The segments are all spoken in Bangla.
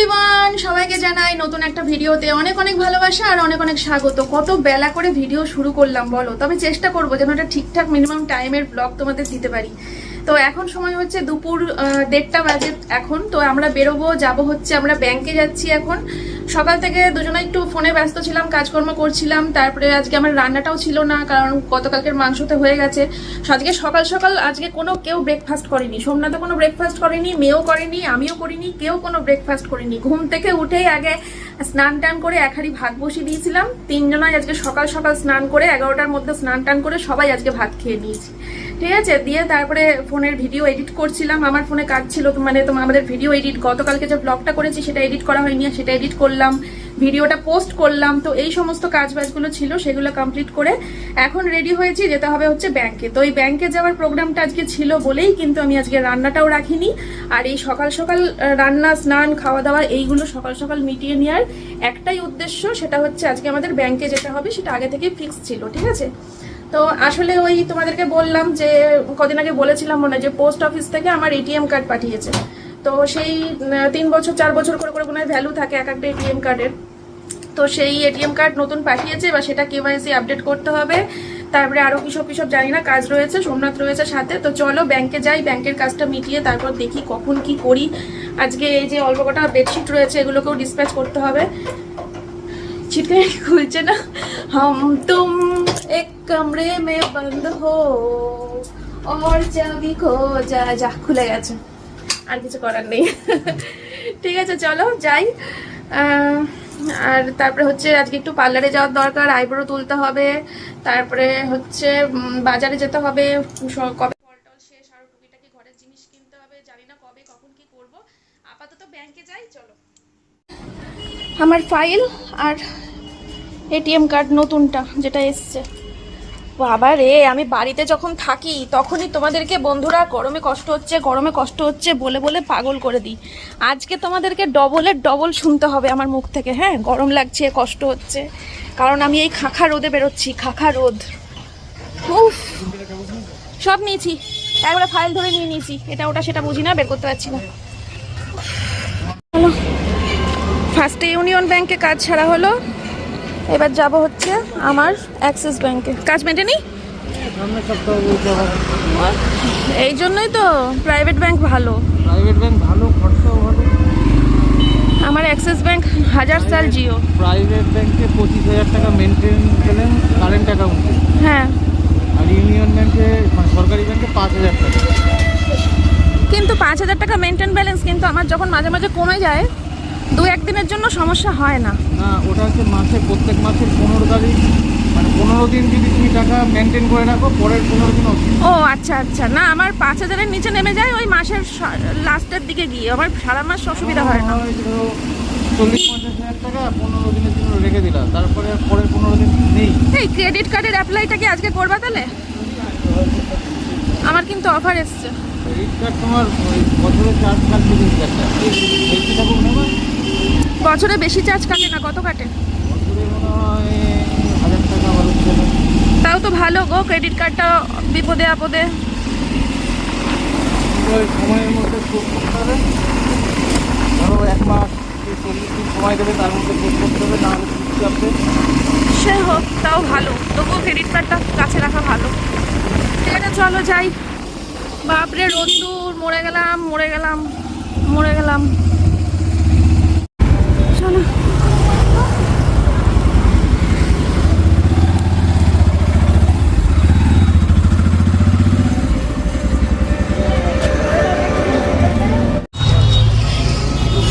এভরিওয়ান, সবাইকে জানাই নতুন একটা ভিডিওতে অনেক অনেক ভালোবাসা আর অনেক অনেক স্বাগত। কত বেলা করে ভিডিও শুরু করলাম বলো, তবে চেষ্টা করবো যেন একটা ঠিকঠাক মিনিমাম টাইমের ব্লগ তোমাদের দিতে পারি। তো এখন সময় হচ্ছে দুপুর 1:30 বাজে এখন। তো আমরা বেরোবো, যাব হচ্ছে আমরা ব্যাংকে যাচ্ছি এখন। সকাল থেকে দুজনে একটু ফোনে ব্যস্ত ছিলাম, কাজকর্ম করছিলাম। তারপরে আজকে আমার রান্নাটাও ছিল না, কারণ গতকালকের মাংসতে হয়ে গেছে। আজকে সকাল সকাল আজকে কেউ ব্রেকফাস্ট করেনি। সোমনাথও কোনো ব্রেকফাস্ট করেনি, মেয়েও করেনি, আমিও করিনি, কেউ কোনো ব্রেকফাস্ট করিনি। ঘুম থেকে উঠেই আগে স্নান টান করে এক হাঁড়ি ভাত বসিয়ে দিয়েছিলাম। তিনজনাই আজকে সকাল সকাল স্নান করে 11টার মধ্যে স্নান টান করে সবাই আজকে ভাত খেয়ে নিয়েছি, ঠিক আছে। দিয়ে তারপরে ফোনের ভিডিও এডিট করছিলাম। আমার ফোনে কাজ ছিল, মানে আমাদের ভিডিও এডিট, গতকালকে যে ব্লগটা করেছি সেটা এডিট করা হয়নি, সেটা এডিট করলাম, ভিডিওটা পোস্ট করলাম। তো এই সমস্ত কাজ বাজগুলো ছিল, সেগুলো কমপ্লিট করে এখন রেডি হয়েছি, যেতে হবে হচ্ছে ব্যাংকে। তো এই ব্যাংকে যাওয়ার প্রোগ্রামটা আজকে ছিল বলেই কিন্তু আমি আজকে রান্নাটাও রাখিনি। আর এই সকাল সকাল রান্না, স্নান, খাওয়া দাওয়া এইগুলো সকাল সকাল মিটিয়ে নেওয়ার একটাই উদ্দেশ্য, সেটা হচ্ছে আজকে আমাদের ব্যাংকে যেতে হবে। সেটা আগে থেকেই ফিক্স ছিল, ঠিক আছে। তো আসলে ওই তোমাদেরকে বললাম যে কদিন আগে বলেছিলাম মনে হয় যে পোস্ট অফিস থেকে আমার এটিএম কার্ড পাঠিয়েছে। তো সেই 3 বছর 4 বছর করে করে মনে হয় ভ্যালু থাকে এক একটা এটিএম কার্ডের। তো সেই এটিএম কার্ড নতুন পাঠিয়েছে, বা সেটা কেওয়াইসি আপডেট করতে হবে। তারপরে আরো কিসব জানি না কাজ রয়েছে, সোমনাথ রয়েছে সাথে। তো চলো ব্যাংকে যাই, ব্যাংকের কাজটা মিটিয়ে তারপর দেখি কখন কি করি। আজকে এই যে অল্প কটা বেডশিট রয়েছে, এগুলোকেও ডিসপ্যাচ করতে হবে। চিটকে খুলছে না। হাম তুম এক কামরে মে বন্ধ হো और চাবি খো যা, যা খুলে গেছে, আর কিছু করার নেই। ঠিক আছে চলো যাই। আর তারপরে হচ্ছে আজকে একটু পার্লারে যাওয়ার দরকার, আইব্রো তুলতে হবে। তারপরে হচ্ছে বাজারে যেতে হবে, কবে ফলটল শেষ, আর টুকিটাকি ঘরের জিনিস কিনতে হবে। জানি না কবে কখন কি করব। আপাতত ব্যাংকে যাই চলো। আমার ফাইল আর এটিএম কার্ড নতুনটা যেটা এসছে। বাবা রে, আমি বাড়িতে যখন থাকি তখনই তোমাদেরকে বন্ধুরা গরমে কষ্ট হচ্ছে বলে বলে পাগল করে দিই। আজকে তোমাদেরকে ডবলের ডবল শুনতে হবে আমার মুখ থেকে। হ্যাঁ, গরম লাগছে, কষ্ট হচ্ছে, কারণ আমি এই খাখা রোদে বেরোচ্ছি। খাখা রোদ, উফ। সব নিয়েছি, একবারে ফাইল ধরে নিয়ে নিয়েছি, এটা ওটা সেটা বুঝি না, বের করতে পারছি না। হলো, ফার্স্টে ইউনিয়ন ব্যাংকে কাজ ছাড়া হলো, এবার যাব হচ্ছে আমার অ্যাক্সিস ব্যাংকে। কাজ মেটেনি, এই জন্যই তো প্রাইভেট ব্যাংক ভালো। খরচাও ভালো। আমার অ্যাক্সিস ব্যাংক 1000 সাল জিও। প্রাইভেট ব্যাংকে 25,000 টাকা মেনটেন্যান্স কারেন্ট অ্যাকাউন্টে। হ্যাঁ, আর ইউনিয়ন ব্যাংকে মানে সরকারি ব্যাংকে 5,000 টাকা। কিন্তু 5,000 টাকা মেনটেন ব্যালেন্স কিন্তু আমার যখন মাঝে মাঝে কমে যায়, 2-1 দিনের জন্য সমস্যা হয় না। না, ওটা হচ্ছে প্রত্যেক মাসের 15 তারিখ, মানে 15 দিন যদি তুমি টাকা মেনটেন করে রাখো, পরের 15 দিন ও আচ্ছা আচ্ছা। না, আমার 5,000-এর নিচে নেমে যায় ওই মাসের লাস্টের দিকে গিয়ে, আমার সারা মাস অসুবিধা হয় না। 40-50,000 টাকা 15 দিনের জন্য রেখে দিলাম, তারপরে পরের 15 দিন নেই। এই ক্রেডিট কার্ডের অ্যাপ্লাইটা কি আজকে করবা তাহলে? আমার কিন্তু অফার এসছে। ক্রেডিট কার্ড তোমার বছরে চার্জ কাটবে 2,000 টাকা। বেশি থাকুক না, বছরে বেশি চার্জ কাটে না, কত কাটে? বছরে মনে হয় 1,000 টাকা বাড়ছে। তাও তো ভালো গো, ক্রেডিট কার্ডটা বিপদে আপদে সময়ের মধ্যে শোধ করতে হবে। ধরো 1 মাস 40 দিন সময় দেবে, তার মধ্যে শোধ করতে হবে, না হলে চুক্তি আসবে। সে হোক, তাও ভালো, তবুও ক্রেডিট কার্ডটা কাছে রাখা ভালো। ঠিক আছে চলো যাই। বাপরে রোদ্দুর, মরে গেলাম। চলো।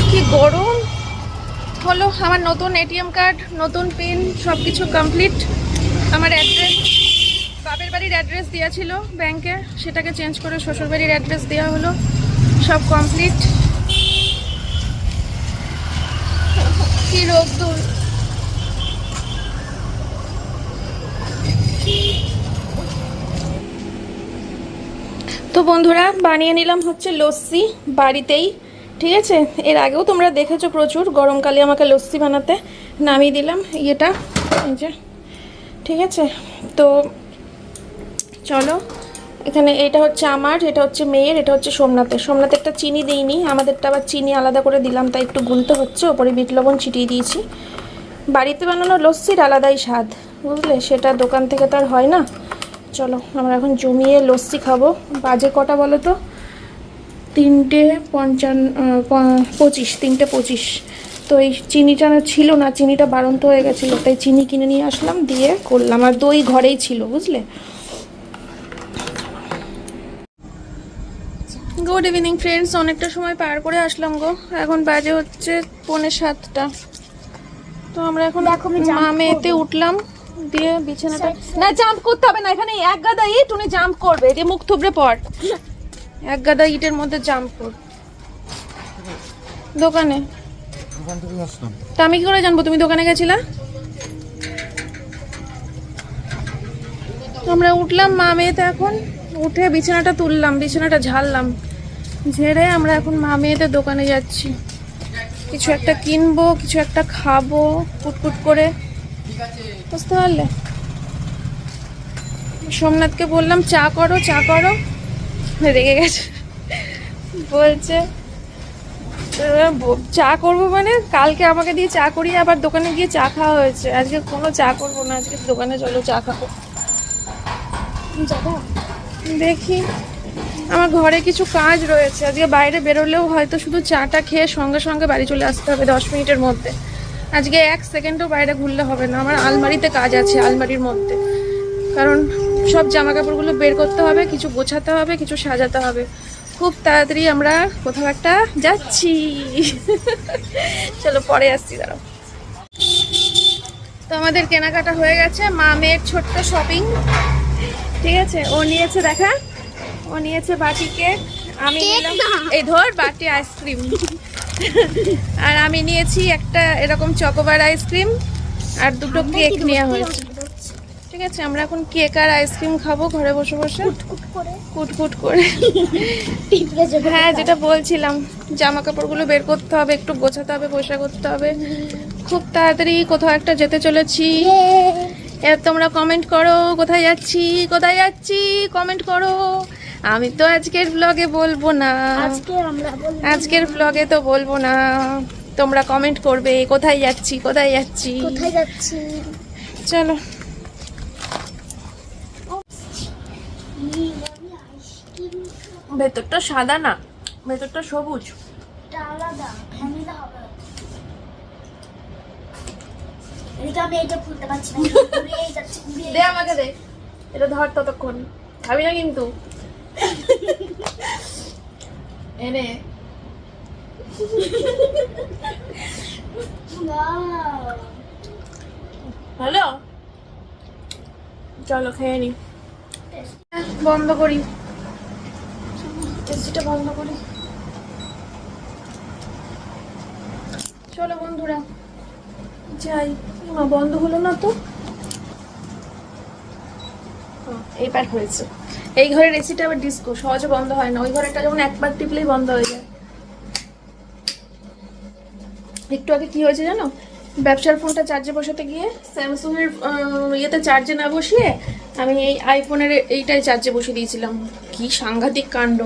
কি গরম হলো। আমার নতুন এটিএম কার্ড, নতুন পিন, সব কিছু কমপ্লিট। আমার অ্যাড্রেস, বাপের বাড়ির অ্যাড্রেস দেওয়া ছিল ব্যাংকে, সেটাকে চেঞ্জ করে শ্বশুর বাড়ির অ্যাড্রেস দেওয়া হলো, সব কমপ্লিট। কি রোদ্দুর। তো বন্ধুরা, বানিয়ে নিলাম হচ্ছে লস্যি বাড়িতেই, ঠিক আছে। এর আগেও তোমরা দেখেছো প্রচুর, গরমকালে আমাকে লস্যি বানাতে। নামিয়ে দিলাম ইয়েটা, এই যে, ঠিক আছে। তো চলো এখানে এটা হচ্ছে আমার, এটা হচ্ছে মেয়ের, এটা হচ্ছে সোমনাথের। সোমনাথেরটা চিনি দিইনি, আমাদেরটা আবার চিনি আলাদা করে দিলাম, তাই একটু গুলতে হচ্ছে। ওপরে বিট লবণ ছিটিয়ে দিয়েছি। বাড়িতে বানানো লস্যির আলাদাই স্বাদ, বুঝলে, সেটা দোকান থেকে তো আর হয় না। চলো আমরা এখন জমিয়ে লস্যি খাবো। বাজে কটা বলো তো? 3:25, 3:25। তো এই চিনিটা ছিল না, চিনিটা বাড়ন্ত হয়ে গেছিলো, তাই চিনি কিনে নিয়ে আসলাম, দিয়ে করলাম। আর দই ঘরেই ছিল, বুঝলে। গুড ইভিনিং ফ্রেন্ডস, অনেকটা সময় পার করে আসলাম গো। এখন বাজে হচ্ছে 6:45। তো আমরা এখন মা মেয়েতে উঠলাম, দিয়ে বিছানাটা, না জাম্প করতে হবে না, এখানে এক গাদা ইট, উনি জাম্প করবে, দিয়ে মুখ থুবড়ে পড়, এক গাদা ইটের মধ্যে জাম্প কর। দোকানে তা আমি কি করে জানবো তুমি দোকানে গেছিলা? আমরা উঠলাম মা মেয়েতে, এখন উঠে বিছানাটা তুললাম, বিছানাটা ঝাড়লাম, ঝেড়ে আমরা এখন মা মেয়েতে দোকানে যাচ্ছি। কিছু একটা কিনবো, কিছু একটা খাবো কুটকুট করে, বুঝতে পারলে। সোমনাথকে বললাম চা করো, চা করো, রেগে গেছে, বলছে চা করবো মানে? কালকে আমাকে দিয়ে চা করিয়ে আবার দোকানে গিয়ে চা খাওয়া হয়েছে, আজকে কোনো চা করবো না, আজকে দোকানে চলো চা খাবো। দেখি, আমার ঘরে কিছু কাজ রয়েছে, আজকে বাইরে বেরোলেও হয়তো শুধু চাটা খেয়ে সঙ্গে সঙ্গে বাড়ি চলে আসতে হবে 10 মিনিটের মধ্যে। আজকে 1 সেকেন্ডও বাইরে ঘুরলে হবে না, আমার আলমারিতে কাজ আছে, আলমারির মধ্যে, কারণ সব জামা কাপড়গুলো বের করতে হবে, কিছু গোছাতে হবে, কিছু সাজাতে হবে। খুব তাড়াতাড়ি আমরা কোথাও একটা যাচ্ছি। চলো পরে আসছি, দাঁড়াও। তো আমাদের কেনাকাটা হয়ে গেছে, মা মেয়ের ছোট্ট শপিং, ঠিক আছে। ও নিয়েছে, দেখা, ও নিয়েছে বাটি কেক, আমি নিলাম এই ধর বাটি আইসক্রিম, আর আমি নিয়েছি একটা এরকম চকোবার আইসক্রিম, আর দুটো কেক নেওয়া হয়েছে, ঠিক আছে। আমরা এখন কেক আর আইসক্রিম খাবো ঘরে বসে বসে, কুটকুট করে। হ্যাঁ, যেটা বলছিলাম, জামা কাপড়গুলো বের করতে হবে, একটু গোছাতে হবে, পয়সা করতে হবে, খুব তাড়াতাড়ি কোথাও একটা যেতে চলেছি। এবার তোমরা কমেন্ট করো কোথায় যাচ্ছি, কোথায় যাচ্ছি, কমেন্ট করো। আমি তো আজকের ব্লগে বলবো না, আজকের ব্লগে তো বলবো না, তোমরা কমেন্ট করবে কোথায় যাচ্ছি, কোথায় যাচ্ছি, কোথায় যাচ্ছি। চলো, ভেতরটা সাদা না, ভেতরটা সবুজ, আলাদা হবে। দে আমাকে, দে, এটা ধর, ততক্ষণ খাবি না কিন্তু, এনে। ভালো, চলো খেয়ে নি, বন্ধ করি, এসিটা বন্ধ করি। চলো বন্ধুরা যাই। মা বন্ধ হলো না তো, এইবার হয়েছে। এই ঘরের এসিটা আবার ডিস্কো, সহজে বন্ধ হয় না, ওই ঘরেরটা যেমন একবার টিপলেই বন্ধ হয়ে যায়। একটু আগে কি হয়েছে জানো, ব্যবসার ফোনটা চার্জে বসাতে গিয়ে স্যামসাং এর ইয়েতে চার্জে না বসিয়ে আমি এই আইফোনের এইটাই চার্জে বসিয়ে দিয়েছিলাম। কি সাংঘাতিক কাণ্ড,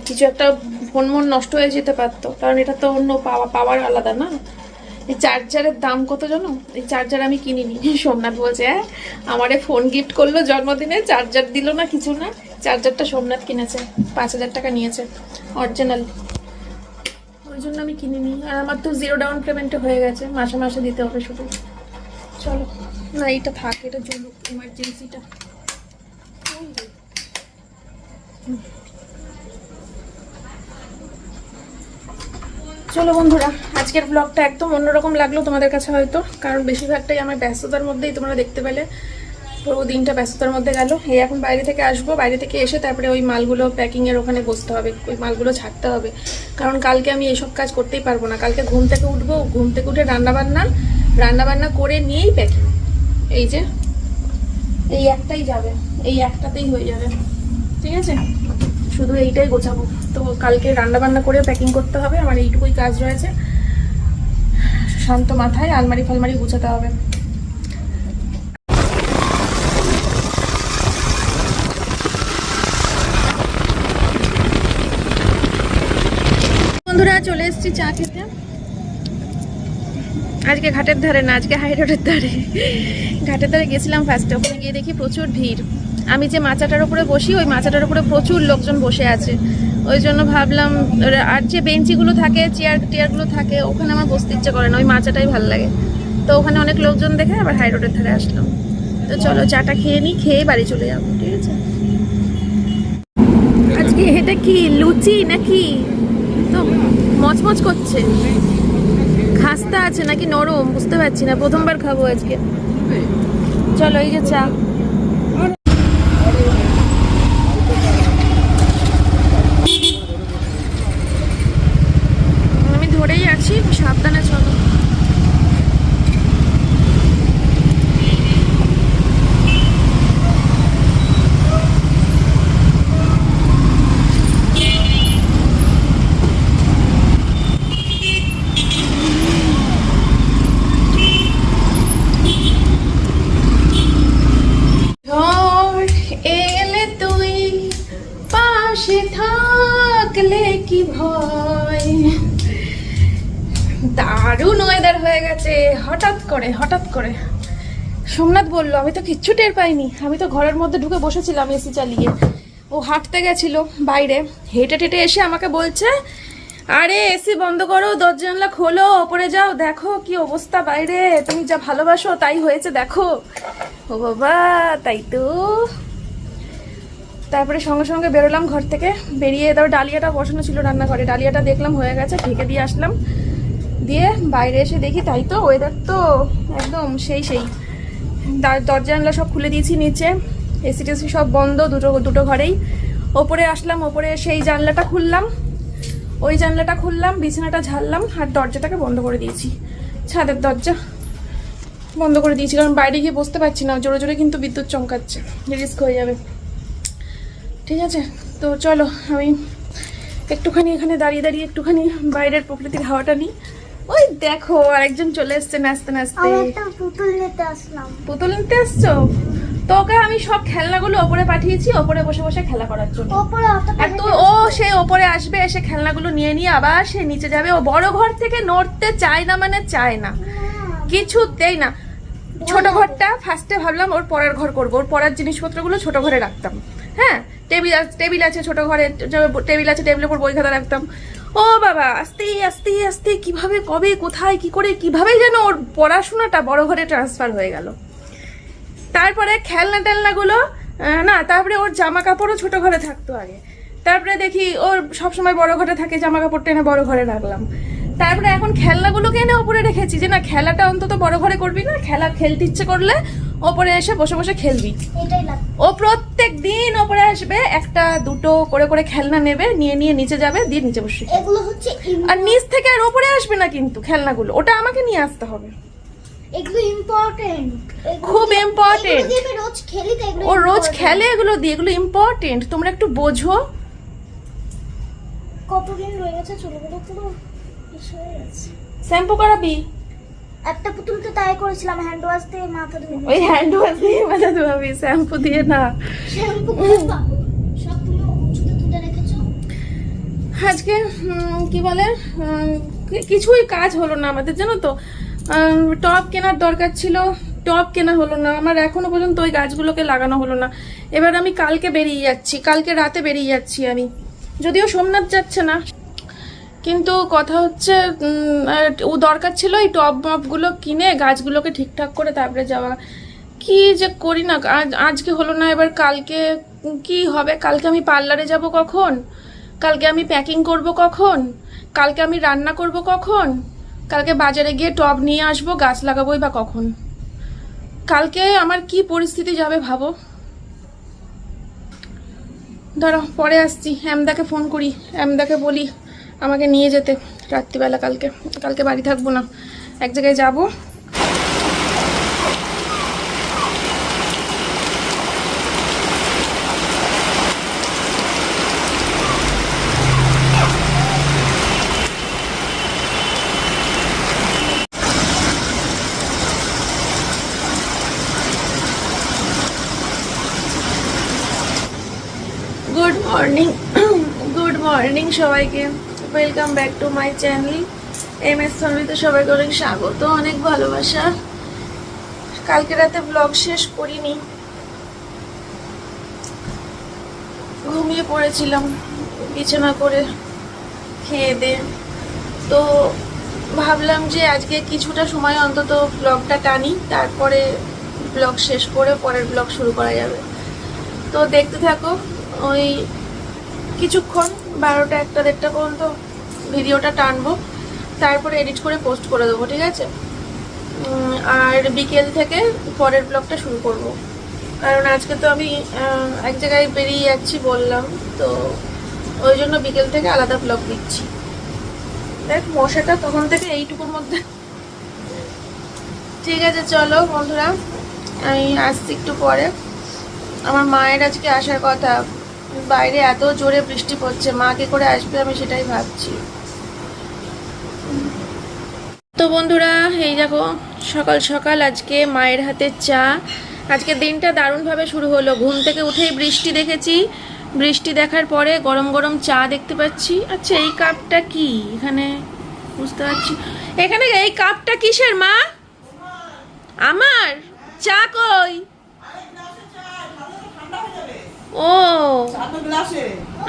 কিছু একটা ফোন মন নষ্ট হয়ে যেতে পারতো, কারণ এটা তো অন্য পাওয়ার আলাদা না। এই চার্জারের দাম কত জানো? এই চার্জার আমি কিনিনি, সোমনাথ বলছে হ্যাঁ আমারে ফোন গিফট করলো জন্মদিনে, চার্জার দিল না, কিছু না, চার্জারটা সোমনাথ কিনেছে, 5,000 টাকা নিয়েছে অরিজিনাল, ওই জন্য আমি কিনিনি। আর আমার তো 0 ডাউন পেমেন্টে হয়ে গেছে, মাসে মাসে দিতে হবে শুধু। চলো না, এইটা থাক, এটা জলুক, ইমার্জেন্সিটা। চলো বন্ধুরা, আজকের ব্লগটা একদম অন্যরকম লাগলো তোমাদের কাছে হয়তো, কারণ বেশিরভাগটাই আমার ব্যস্ততার মধ্যেই তোমরা দেখতে পেলে, পুরো দিনটা ব্যস্ততার মধ্যে গেল। এই এখন বাইরে থেকে আসবো, বাইরে থেকে এসে তারপরে ওই মালগুলো প্যাকিংয়ের ওখানে বসতে হবে, ওই মালগুলো ছাড়তে হবে, কারণ কালকে আমি এইসব কাজ করতেই পারবো না। কালকে ঘুম থেকে উঠবো, ঘুম থেকে উঠে রান্নাবান্না করে নিয়েই প্যাকিং। এই যে এই একটাই যাবে, এই একটাতেই হয়ে যাবে, ঠিক আছে, শুধু এইটাই গোছাবো। তো কালকে রান্নাবান্না করে প্যাকিং করতে হবে, আমার এইটুকুই কাজ রয়েছে। শান্ত মাথায় আলমারি ফালমারি গুছাতে হবে। বন্ধুরা চলে এসেছি চা খেতে। আজকে ঘাটের ধারে না, আজকে হাই রোডের ধারে। ঘাটের ধারে গেছিলাম ফার্স্টে, ওখানে গিয়ে দেখি প্রচুর ভিড়। আমি যে মাচাটার উপরে বসি, ওই মাচাটার উপরে প্রচুর লোকজন বসে আছে। ওই জন্য ভাবলাম, আর যে বেঞ্চিগুলো থাকে, চেয়ারগুলো থাকে, ওখানে আমার বসতে ইচ্ছে করে না, ওই মাচাটাই ভালো লাগে। তো ওখানে অনেক লোকজন দেখে আবার হাই রোডের ধারে আসলাম। তো চলো চাটা খেয়ে নিই, খেয়ে বাড়ি চলে যাবো, ঠিক আছে? আজকে এটা কি লুচি নাকি? তো মচমচ করছে, খাস্তা আছে নাকি নরম বুঝতে পারছি না, প্রথমবার খাবো আজকে। চলো এই যে চা। আমি ধরেই আছি, সাবধানে চলো। এলে তুই পাশে থাকলে কি ভয়। দারুণ ওয়েদার হয়ে গেছে হঠাৎ করে। সোমনাথ বললো, আমি তো কিচ্ছু টের পাইনি, আমি তো ঘরের মধ্যে ঢুকে বসেছিলাম এসি চালিয়ে। ও হাঁটতে গেছিল বাইরে, হেঁটে টেটে এসে আমাকে বলছে, আরে এসি বন্ধ করো, দরজা জানলা খোলো, ওপরে যাও, দেখো কি অবস্থা বাইরে, তুমি যা ভালোবাসো তাই হয়েছে দেখো। ও বাবা, তাই তো। তারপরে সঙ্গে সঙ্গে বেরোলাম ঘর থেকে, বেরিয়ে তারপর ডালিয়াটা বসানো ছিল রান্নাঘরে, ডালিয়াটা দেখলাম হয়ে গেছে, ঢেকে দিয়ে আসলাম। দিয়ে বাইরে এসে দেখি তাই তো ওয়েদার তো একদম সেই। দরজা জানলা সব খুলে দিয়েছি নিচে, এসি টেসি সব বন্ধ, দুটো ঘরেই। ওপরে আসলাম, ওপরে সেই জানলাটা খুললাম, ওই জানলাটা খুললাম, বিছানাটা ঝাড়লাম, আর দরজাটাকে বন্ধ করে দিয়েছি, ছাদের দরজা বন্ধ করে দিয়েছি, কারণ বাইরে গিয়ে বসতে পারছি না, জোরে জোরে কিন্তু বিদ্যুৎ চমকাচ্ছে, রিস্ক হয়ে যাবে। ঠিক আছে, তো চলো আমি একটুখানি এখানে দাঁড়িয়ে একটুখানি বাইরের প্রকৃতির হাওয়াটা নিই। ওই দেখো আরেকজন চলে এসছে নাচতে নাচতে। পুতুল নিতে আসছো? তো ওকে আমি সব খেলনাগুলো ওপরে পাঠিয়েছি, ওপরে বসে বসে খেলা করার জন্য। আর তো ও সে ওপরে আসবে, এসে খেলনাগুলো নিয়ে আবার সে নিচে যাবে। ও বড় ঘর থেকে নড়তে চায় না, মানে চায় না, কিছুতেই না। ছোট ঘরটা ফার্স্টে ভাবলাম ওর পড়ার ঘর করবো, ওর পড়ার জিনিসপত্রগুলো ছোট ঘরে রাখতাম। হ্যাঁ, টেবিল আছে ছোট ঘরে, টেবিল আছে, টেবিলের উপর বই খাতা রাখতাম। ও বাবা, আস্তে আস্তে আস্তে কিভাবে, কবে, কোথায়, কি করে, কিভাবে যেন ওর পড়াশোনাটা বড় ঘরে ট্রান্সফার হয়ে গেল। তারপরে খেলনা টেলনাগুলো না, তারপরে ওর জামা কাপড়ও ছোট ঘরে থাকতো আগে। তারপরে দেখি ওর সবসময় বড় ঘরে থাকে, জামা কাপড় টেনে বড় ঘরে রাখলাম। তারপরে এখন খেলনাগুলোকে এনে ওপরে রেখেছি, যে না খেলাটা অন্তত বড় ঘরে করবি না, খেলতে ইচ্ছে করলে ওপরে এসে বসে বসে খেলবি। ও প্রত্যেক দিন ওপরে আসবে, একটা দুটো করে খেলনা নেবে, নিয়ে নিচে যাবে, দিয়ে নিচে বসে। এগুলো হচ্ছে আর নিচ থেকে আর ওপরে আসবে না কিন্তু খেলনাগুলো, ওটা আমাকে নিয়ে আসতে হবে। এগুলো ইম্পর্টেন্ট, খুব ইম্পর্টেন্ট। রোজ খেলি তো এগুলো, ও রোজ খেলে এগুলো দিয়ে, এগুলো ইম্পর্টেন্ট, তোমরা একটু বোঝো। কতদিন রয়ে গেছে, চলে গেল পুরো শেষ হয়ে গেছে। শ্যাম্পু করাবি? একটা পুতুলকে তাই করেছিলাম, হ্যান্ড ওয়াশ দিয়ে মাথা ধুয়ে। ওই হ্যান্ড ওয়াশ দিয়ে মাথা ধোয়াবি, শ্যাম্পু দিয়ে না। শ্যাম্পু সব তুমি উঁচুতে তুলে রেখেছো। আজকে কি বলে, কিছুই কাজ হলো না আমাদের, জানো তো। টব কেনার দরকার ছিল, টব কেনা হলো না আমার, এখনো পর্যন্ত ওই গাছগুলোকে লাগানো হলো না। এবার আমি কালকে বেরিয়ে যাচ্ছি, কালকে রাতে বেরিয়ে যাচ্ছি আমি, যদিও সোমনাথ যাচ্ছে না, কিন্তু কথা হচ্ছে ও দরকার ছিল এই টব মপগুলো কিনে গাছগুলোকে ঠিকঠাক করে তারপরে যাওয়া। কি যে করি না, আজকে হলো না, এবার কালকে কি হবে? কালকে আমি পার্লারে যাব কখন? কালকে আমি প্যাকিং করব কখন? কালকে আমি রান্না করব কখন? কালকে বাজারে গিয়ে টব নিয়ে আসবো, গাছ লাগাবোই বা কখন? কালকে আমার কি পরিস্থিতি যাবে ভাবো। ধরো পরে আসছি, এমদাকে ফোন করি, এমদাকে বলি আমাকে নিয়ে যেতে রাত্রিবেলা। কালকে বাড়ি থাকবো না, এক জায়গায় যাবো। গুড মর্নিং সবাইকে। Welcome back to my channel MS ফ্যামিলিতে সবাইকে অনেক স্বাগত, অনেক ভালোবাসা। কালকে রাতে ব্লগ শেষ করিনি, ঘুমিয়ে পড়েছিলাম বিছানা করে খেয়ে দিয়ে। তো ভাবলাম যে আজকে কিছুটা সময় অন্তত ব্লগটা টানি, তারপরে ব্লগ শেষ করে পরের ব্লগ শুরু করা যাবে। তো দেখতে থাকো, ওই কিছুক্ষণ 12টা 1টা 1:30 পর্যন্ত ভিডিওটা টানবো, তারপরে এডিট করে পোস্ট করে দেবো, ঠিক আছে? আর বিকেল থেকে পরের ব্লগটা শুরু করব, কারণ আজকে তো আমি এক জায়গায় বেরিয়ে যাচ্ছি বললাম, তো ওই জন্য বিকেল থেকে আলাদা ব্লগ দিচ্ছি। দেখ মশাটা তখন থেকে এইটুকুর মধ্যে। ঠিক আছে চলো বন্ধুরা, আমি আসছি একটু পরে। আমার মায়ের আজকে আসার কথা, বাইরে এত জোরে বৃষ্টি পড়ছে, মা কি করে আসবে আমি সেটাই ভাবছি। তো বন্ধুরা এই দেখো সকাল সকাল আজকে মায়ের হাতে চা। আজকে দিনটা দারুণভাবে শুরু হলো। ঘুম থেকে উঠেই বৃষ্টি দেখেছি, বৃষ্টি দেখার পরে গরম গরম চা দেখতে পাচ্ছি। আচ্ছা এই কাপটা কি এখানে বুঝতে পারছি, এখানে এই কাপটা কিসের মা? আমার চা কই? ও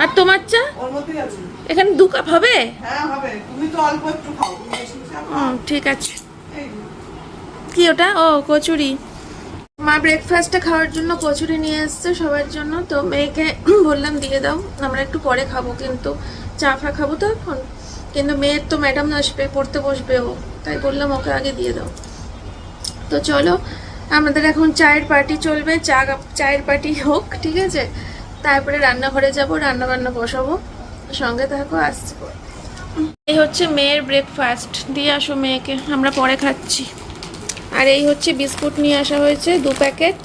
আর তোমার চা এখানে 2 কাপ হবে? ঠিক আছে। কি ওটা? ও কচুরি। মা ব্রেকফাস্টে খাওয়ার জন্য কচুরি নিয়ে এসছে সবার জন্য। তো মেয়েকে বললাম দিয়ে দাও, আমরা একটু পরে খাবো, কিন্তু চা ফা খাবো তো এখন। কিন্তু মেয়ের তো ম্যাডাম আসবে, পড়তে বসবে ও, তাই বললাম ওকে আগে দিয়ে দাও। তো চলো আমাদের এখন চায়ের পার্টি চলবে, চায়ের পার্টি হোক, ঠিক আছে? তারপরে রান্নাঘরে যাব, রান্না বান্না বসাবো, সঙ্গে থাকো, আসছি। এই হচ্ছে মেয়ের ব্রেকফাস্ট, দিয়ে আসো মেয়েকে, আমরা পরে খাচ্ছি। আর এই হচ্ছে বিস্কুট নিয়ে আসা হয়েছে 2 প্যাকেট।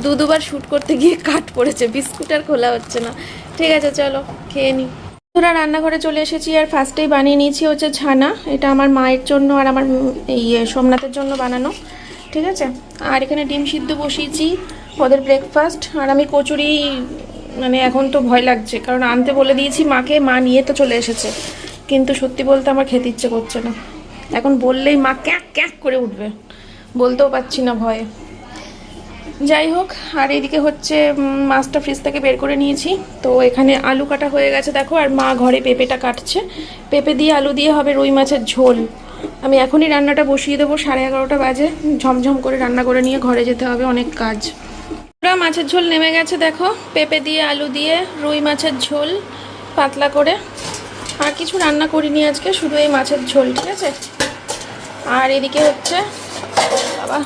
দুবার শ্যুট করতে গিয়ে কাট পড়েছে, বিস্কুট আর খোলা হচ্ছে না। ঠিক আছে চলো খেয়ে নিই। তোরা রান্নাঘরে চলে এসেছি, আর ফার্স্টেই বানিয়ে নিয়েছি হচ্ছে ছানা। এটা আমার মায়ের জন্য আর আমার সোমনাথের জন্য বানানো, ঠিক আছে? আর এখানে ডিম সিদ্ধ বসিয়েছি, ওদের ব্রেকফাস্ট। আর আমি কচুরি, মানে এখন তো ভয় লাগছে, কারণ আনতে বলে দিয়েছি মাকে, মা নিয়ে তো চলে এসেছে, কিন্তু সত্যি বলতে আমার খেতে ইচ্ছে করছে না। এখন বললেই মা ক্যাক ক্যাক করে উঠবে, বলতেও পারছি না ভয়ে। যাই হোক, আর এদিকে হচ্ছে মাছটা ফ্রিজ থেকে বের করে নিয়েছি। তো এখানে আলু কাটা হয়ে গেছে দেখো, আর মা ঘরে পেঁপেটা কাটছে। পেঁপে দিয়ে আলু দিয়ে হবে রুই মাছের ঝোল। আমি এখনই রান্নাটা বসিয়ে দেবো, 11:30 বাজে। ঝমঝম করে রান্না করে নিয়ে ঘরে যেতে হবে, অনেক কাজ। মাছের ঝোল নেমে গেছে দেখো, পেঁপে দিয়ে আলু দিয়ে রুই মাছের ঝোল পাতলা করে। আর কিছু রান্না করিনি আজকে, শুধু এই মাছের ঝোল, ঠিক আছে? আর এদিকে হচ্ছে বাবা,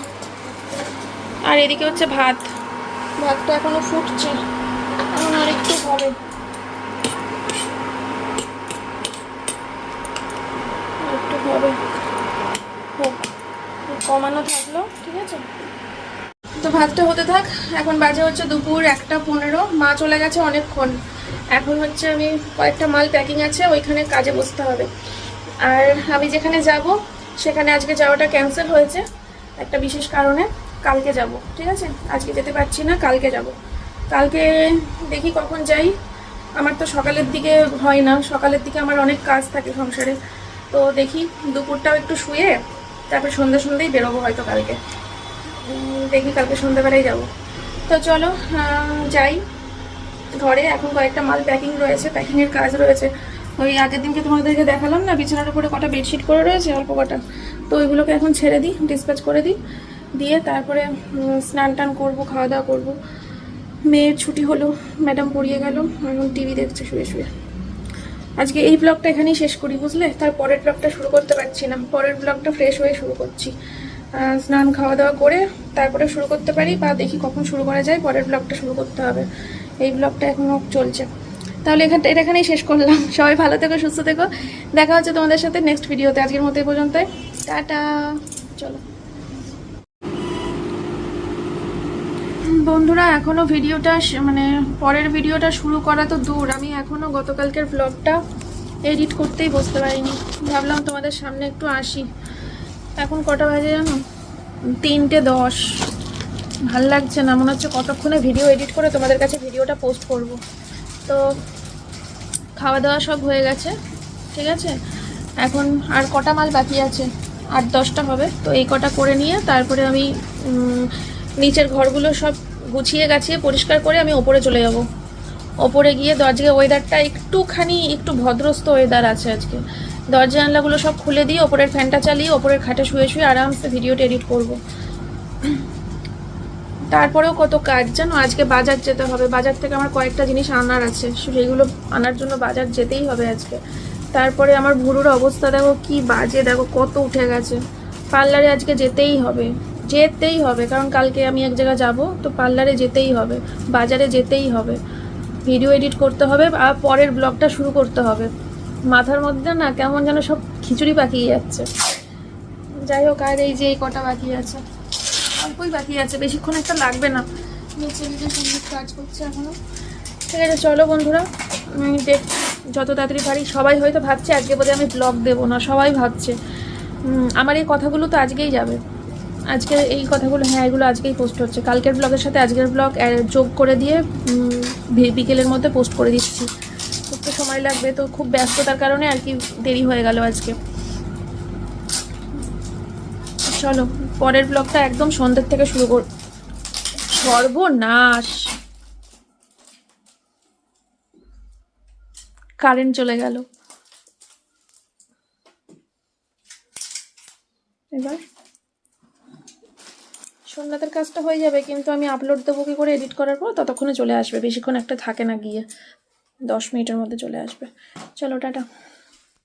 আর এদিকে হচ্ছে ভাতটা এখনো ফুটছে, এখন আর একটু হবে, কমানো থাকলো, ঠিক আছে? তো ভাতটা হতে থাক। এখন বাজে হচ্ছে দুপুর 1:15। মা চলে গেছে অনেকক্ষণ। এখন হচ্ছে আমি কয়েকটা মাল প্যাকিং আছে, ওইখানে কাজে বসতে হবে। আর আমি যেখানে যাব সেখানে আজকে যাওয়াটা ক্যান্সেল হয়েছে একটা বিশেষ কারণে। কালকে যাব, ঠিক আছে? আজকে যেতে পারছি না, কালকে যাব। কালকে দেখি কখন যাই। আমার তো সকালের দিকে হয় না, সকালের দিকে আমার অনেক কাজ থাকে সংসারে। তো দেখি দুপুরটাও একটু শুয়ে তারপর সন্ধ্যেই বেরোবো হয়তো কালকে। দেখি কালকে সন্ধ্যাবেলায় যাব। তো চলো যাই ঘরে। এখন কয়েকটা মাল প্যাকিং রয়েছে, প্যাকিংয়ের কাজ রয়েছে। ওই আগের দিনকে তোমাদেরকে দেখালাম না, বিছানার উপরে কটা বেডশিট করে রয়েছে, অল্প কটা। তো ওইগুলোকে এখন ছেড়ে দিই, ডিসপ্যাচ করে দিই, দিয়ে তারপরে স্নান টান করবো, খাওয়া দাওয়া করবো। মেয়ের ছুটি হলো, ম্যাডাম পড়িয়ে গেল, এখন টিভি দেখছে শুয়ে শুয়ে। আজকে এই ব্লগটা এখানেই শেষ করি, বুঝলে? তার পরের ব্লগটা শুরু করতে পারছি না। পরের ব্লগটা ফ্রেশ হয়ে শুরু করছি, স্নান খাওয়া দাওয়া করে তারপরে শুরু করতে পারি, বা দেখি কখন শুরু করা যায়। পরের ব্লগটা শুরু করতে হবে, এই ব্লগটা এখনও চলছে। তাহলে এখানেই শেষ করলাম। সবাই ভালো থেকো, সুস্থ থেকো, দেখা হচ্ছে তোমাদের সাথে নেক্সট ভিডিওতে। আজকের মতো এই পর্যন্তই, টাটা। চলো বন্ধুরা, এখনও ভিডিওটা মানে পরের ভিডিওটা শুরু করা তো দূর, আমি এখনও গতকালকের ব্লগটা এডিট করতেই বসতে পারিনি। ভাবলাম তোমাদের সামনে একটু আসি। এখন কটা বাজে জানো? 3:10। ভাল লাগছে না, মনে হচ্ছে কতক্ষণে ভিডিও এডিট করে তোমাদের কাছে ভিডিওটা পোস্ট করব। তো খাওয়া দাওয়া সব হয়ে গেছে, ঠিক আছে, এখন আর কটা মাল বাকি আছে, 8-10টা হবে। তো এই কটা করে নিয়ে তারপরে আমি নিচের ঘরগুলো সব গুছিয়ে গাছিয়ে পরিষ্কার করে আমি ওপরে চলে যাব। ওপরে গিয়ে আজকে ওয়েদারটা একটু ভদ্রস্থ ওয়েদার আছে আজকে। দরজা জানলাগুলো সব খুলে দিয়ে ওপরের ফ্যানটা চালিয়ে ওপরের খাটে শুয়ে শুয়ে আরামসে ভিডিওটা এডিট করব। তারপরেও কত কাজ জানো, আজকে বাজার যেতে হবে। বাজার থেকে আমার কয়েকটা জিনিস আনার আছে, সেইগুলো আনার জন্য বাজার যেতেই হবে আজকে। তারপরে আমার ভুরুর অবস্থা দেখো কি বাজে, দেখো কত উঠে গেছে। পার্লারে আজকে যেতেই হবে, কারণ কালকে আমি এক জায়গায় যাব, তো পার্লারে যেতেই হবে, বাজারে যেতেই হবে, ভিডিও এডিট করতে হবে, আর পরের ব্লগটা শুরু করতে হবে। মাথার মধ্যে না কেমন যেন সব খিচুড়ি পাকিয়ে যাচ্ছে। যাই হোক, আর এই যে এই কটা বাকি আছে, অল্পই বাকি আছে, বেশিক্ষণ একটা লাগবে না। নিচে সুন্দর কাজ করছে এখনো। ঠিক আছে, চলো বন্ধুরা, আমি দেখছি যত তাড়াতাড়ি পারি। সবাই হয়তো ভাবছে আজকে বোধহয় আমি ব্লগ দেবো না, সবাই ভাবছে। আমার এই কথাগুলো তো আজকেই যাবে, আজকে এই কথাগুলো, হ্যাঁ এগুলো আজকেই পোস্ট হচ্ছে। কালকের ব্লগের সাথে আজকের ব্লগ যোগ করে দিয়ে বিকেলের মধ্যে পোস্ট করে দিচ্ছি। একটু সময় লাগবে, তো খুব ব্যস্ততার কারণে আর কি দেরি হয়ে গেল আজকে। চলো পরের ব্লগটা একদম সন্ধ্যের থেকে শুরু কর। সর্বনাশ, কারেন্ট চলে গেল। এবার সন্ধ্যাতের কাজটা হয়ে যাবে, কিন্তু আমি আপলোড দেবো কি করে এডিট করার পর, ততক্ষণে চলে আসবে। বেশিক্ষণ একটা থাকে না, গিয়ে 10 মিনিটের মধ্যে চলে আসবে। চলো টাটা।